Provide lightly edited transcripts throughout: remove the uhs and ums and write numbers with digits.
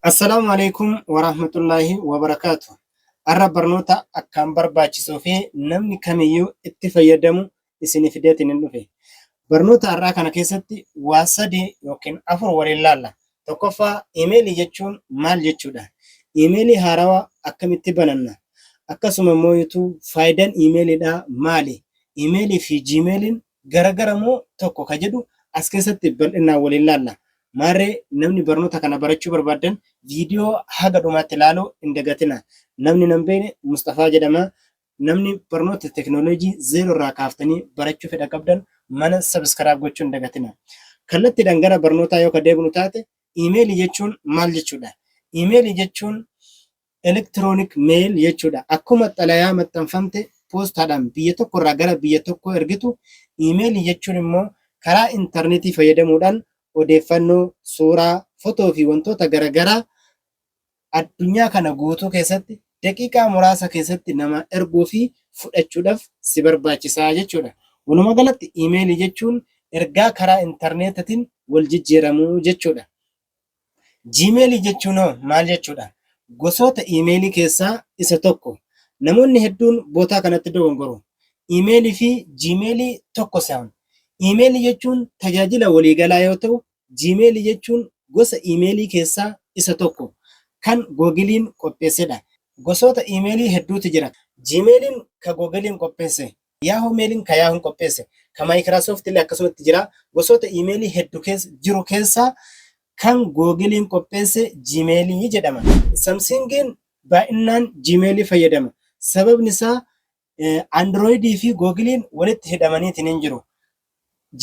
Assalamu alaikum wa rahmatullahi wa barakatuh. Arra barnoota akkaan barbaachisoo fi namni kamiyyuu itti fayyadamu isinii fideetiin hin dhufe. Barnoota har'aa kana keessatti waa sadii yookiin afur waliin laalla. Tokkoffaa iimeelii jechuun maal jechuudha? Iimeelii haarawaa akkamitti bananna? Akkasuma immoo faayidaan iimeeliidhaa maali? Iimeelii fi jiimeeliin garagara moo tokko ka jedhu as keessatti bal'inaan waliin laalla. Maarree namni barnoota kana barachuu barbaadan viidiyoo haga dhumaatti ilaaluu hin dagatina. Namni nan beekne Mustafaa jedhama. Namni barnoota teekinooloojii zeeroo irraa kaaftanii barachuu fedha qabdan mana sabiskiraayib gochuu hin dagatina. Kallattiidhaan gara barnootaa yoo deebinu taate iimeelii jechuun maal jechuudha? Iimeelii jechuun elektiroonik meel jechuudha. Akkuma xalayaa maxxanfamte poostaadhaan biyya tokko irraa gara biyya tokkoo ergitu, iimeelii jechuun immoo karaa intarneetii fayyadamuudhaan odeeffannoo, suuraa, fotoo fi wantoota garaagaraa addunyaa kana guutuu keessatti daqiiqaa muraasa keessatti nama erguu fi fudhachuudhaaf si barbaachisaa jechuudha. Walumaa galatti iimeelii jechuun ergaa karaa intarneetiin wal jijjiiramuu jechuudha. Jiimeelii jechuun maal jechuudha? Gosoota iimeelii keessaa isa tokko. Namoonni hedduun bootaa kanatti dogongoru. Iimeelii fi jiimeelii tokko se'an. Iimeelii jechuun tajaajila waliigalaa yoo ta'u, jiimeelii jechuun gosa iimeelii keessaa isa tokko kan googiliin qopheessedha. Gosoota iimeelii hedduutu jira. Jiimeeliin ka googiliin qopheesse, yaahuu meeliin ka yaahuun qopheesse, ka maayikiraasoofti illee akkasumatti jira. Gosoota iimeelii hedduu jiru keessaa kan googiliin qopheesse jiimeelii jedhama. Samsingiin baay'inaan jiimeelii fayyadama. Sababni isaa androoyidii fi googiliin walitti hidhamaniitiin hin jiru.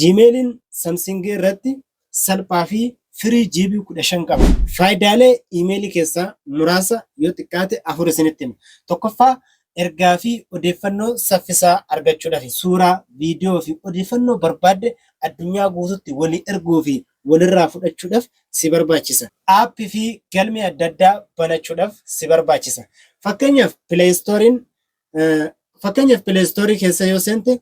Jiimeeliin Samsungii irratti salphaa fi firii GB 15 qaba. Faayidaalee iimeelii keessaa muraasa yoo xiqqaate afur isinitti hima. Tokkoffaa ergaa fi odeeffannoo saffisaa argachuudhaaf suuraa, viidiyoo fi odeeffannoo barbaadde addunyaa guutuutti walii erguu fi walirraa fudhachuudhaaf si barbaachisa. Aappii fi galmee adda addaa banachuudhaaf si barbaachisa. Fakkeenyaaf pileestoorii keessa yoo seente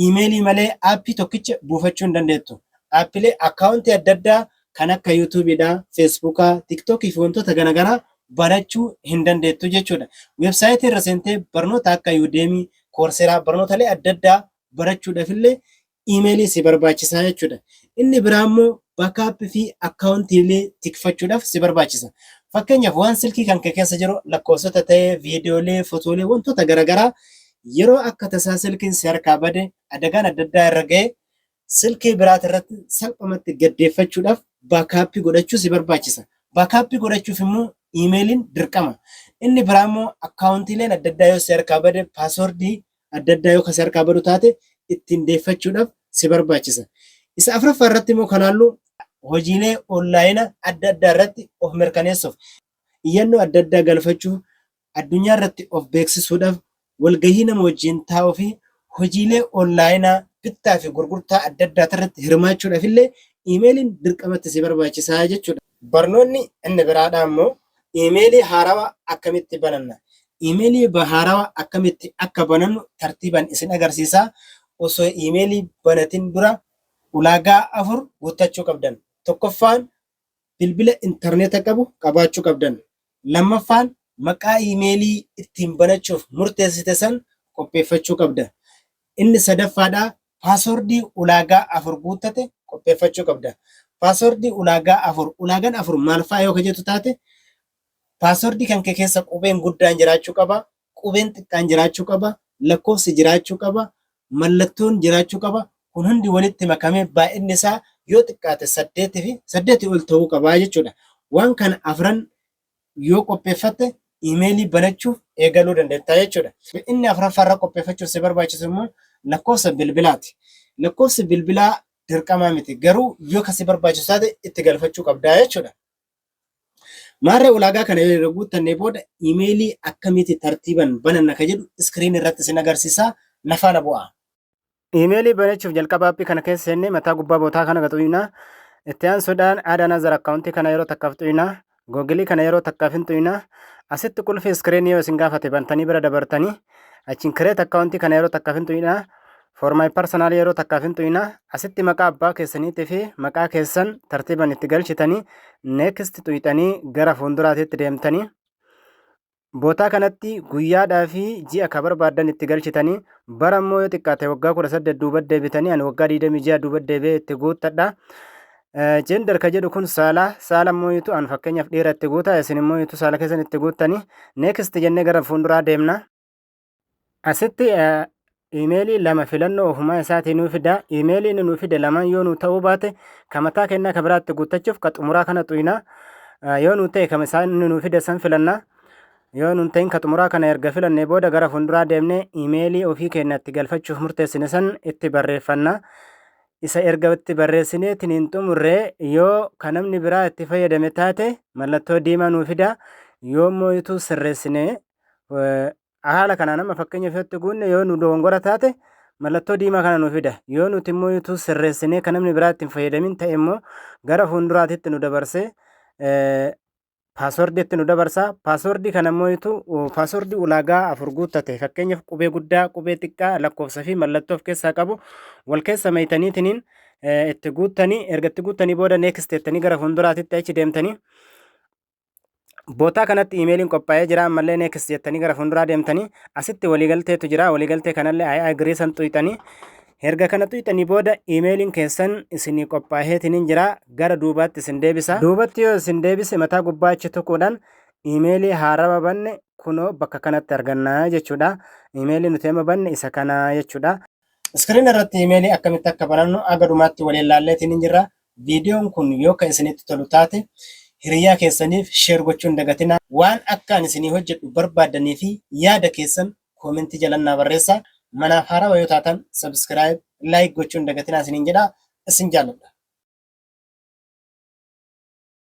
iimeelii malee aappii tokkicha buufachuu hin dandeettu. Aappilee akkaawuntii adda addaa kan akka yuutuubiidhaa, feesbuukaa, tiktookii fi wantoota garaagaraa barachuu hin dandeettu jechuudha. Weebsaayitii irra seentee barnoota akka yuudeemii, koorseeraa, barnootaalee adda addaa barachuudhaaf illee iimeelii si barbaachisaa jechuudha. Inni biraa immoo baakaappii fi akkaawuntiilee tikfachuudhaaf si barbaachisa. Fakkeenyaaf waan silkii kan kee keessa jiru lakkoofsota ta'ee, viidiyoolee, fotoolee wantoota garaagaraa yeroo akka tasaa silkiin si harkaa bade adagaan adda addaa irra ga'e silkii biraat irratti salphumatti gaddeeffachuudhaaf baakaappii godhachuu si barbaachisa. Baakaappii godhachuuf immoo iimeeliin dirqama. Inni biraa immoo akkaawuntiileen adda addaa yoo si harkaa bade paaswordii adda addaa yoo si harkaa badu taate ittiin deeffachuudhaaf si barbaachisa. Isa afuraffaa irratti immoo kan ilaallu hojiilee onlaayinaa adda addaa irratti of mirkaneessuuf, iyyannoo adda addaa galfachuuf, addunyaa irratti of beeksisuudhaaf, walgahii nama wajjin taa'uu fi hojiilee onlaayinaa bittaa fi gurgurtaa adda addaa irratti hirmaachuudhaaf illee iimeeliin dirqamatti si barbaachisaa jechuudha. Barnoonni inni biraadhaa immoo iimeelii haarawaa akkamitti bananna? Iimeelii haarawaa akkamitti akka banannu tartiibaan isin agarsiisaa. Osoo iimeelii banatin dura ulaagaa afur guuttachuu qabdan. Tokkoffaan bilbila intarneeta qabu qabaachuu qabdan. Lammaffaan maqaa iimeelii ittiin banachuuf murteessite san qopheeffachuu qabda. Inni sadaffaadhaa paaswordii ulaagaa afur guuttate qopheeffachuu qabda. Paaswordii ulaagaa afur, ulaagaan afur maal fa'aa yoo jettu taate paaswordii kan kee keessa qubeen guddaan jiraachuu qaba, qubeen xiqqaan jiraachuu qaba, lakkoofsi jiraachuu qaba, mallattoon jiraachuu qaba. Kun hundi walitti makamee baay'inni isaa yoo xiqqaate 8 fi 8 ol ta'uu qaba jechuudha. Waan kana afran yoo qopheeffatte iimeelii banachuuf eegaluu dandeetta jechuudha. Inni afuraffaarra qopheeffachuuf si barbaachisu immoo lakkoofsa bilbilaati. Lakkoofsi bilbilaa dirqamaa miti, garuu yoo kasi barbaachisu taate itti galfachuu qabdaa jechuudha. Maarree ulaagaa kana yeroo guuttannee booda iimeelii akkamitti tartiiban bananna ka jedhu iskiriin irratti sin agarsiisaa, na faana bu'aa. Iimeelii banachuuf jalqaba aappii kana keessa seennee mataa gubbaa bootaa kana tuqnaa. Itti aansuudhaan aadaa nazar akkaawuntii kana yeroo takkaaf tuqnaa. Googilii kana yeroo takkaaf hin tuqnaa. Asitti qulfii iskiriinii yoo isin gaafate bantanii bira dabartanii achiin kireet akkaawuntii kana yeroo takkaaf hin tuqnaa. For my personal yeroo takkaafin tuyna asitti maqaa abbaa keessaniitii fi maqaa keessan tartiiban itti galchitanii next tuyxanii gara fuulduraatitti deemtanii bootaa kanatti guyyaadhaa fi ji'a ka barbaadan itti galchitanii bara immoo yoo xiqqaate waggaa 18 duuba deebitanii ani waggaa 26 duuba deebi'ee itti guuttadha. Gender ka jedhu kun saala immoo yitu an fakkeenyaaf dhiira itti guuta isin immoo yitu saala keessan itti guuttanii next jennee gara fuulduraa deemna. Asitti iimeelii lama filannoo ofumaa isaatii nuu fida. Iimeeliin nuu fide lamaan yoo nuu ta'uu baate ka mataa kennaa ka biraatti guuttachuuf ka xumuraa kana xuyina. Yoo nuu ta'e kama isaan nuu fide san filanna. Yoo nun ta'in ka xumuraa kana erga filannee booda gara fuulduraa deemnee iimeelii ofii keenyatti galfachuuf murteessine san itti barreeffanna. Isa erga itti barreessineetiin hin xumurree yoo ka namni biraa itti fayyadame taate mallattoo diimaa nuu fida. Yoo immoo ituu sirreessine haala kanaa nama fakkeenyaaf yoo itti guunne yoo nu dogongora taate mallattoo diimaa kana nuu fida. Yoo nuti immoo ituu sirreessine ka namni biraa itti hin fayyadamin ta'e immoo gara fuulduraatitti nu dabarsee paaswordii itti nu dabarsa. Paaswordii kana immoo paaswordii ulaagaa 4 guuttate fakkeenyaaf qubee guddaa, qubee xiqqaa, lakkoofsa fi mallattoo of keessaa qabu wal keessa maytaniitiin itti guuttanii erga itti guuttanii booda next jettanii gara fuulduraatitti achi deemtanii bootaa kanatti iimeeliin qophaa'ee jira ammallee next jettanii gara fuulduraa deemtanii asitti waliigalteetu jira. Waliigaltee kanallee agree san xuyxanii erga kana xuyxanii booda iimeeliin keessan isinii qophaa'eetiin jira gara duubaatti isin deebisa. Duubatti yoo isin deebise mataa gubbaa achi tuquudhaan iimeelii haaraa banne kunoo bakka kanatti argannaa jechuudha. Iimeelii nuti amma banne isa kana jechuudha. Iskiriin irratti iimeelii akkamitti akka banannu aga dhumaatti waliin laalleetiin jirra. Viidiyoon kun yoo kan isinitti tolu taate hiriyaa keessaniif sheer gochuun dagatina. Waan akkaan isinii hojjedhu barbaadanii fi yaada keessan koomentii jalannaa barreessaa. Manaaf haaraa yoo taatan subscribe, like gochuun dagatinaa isiniin jedha. Isin jaalladha.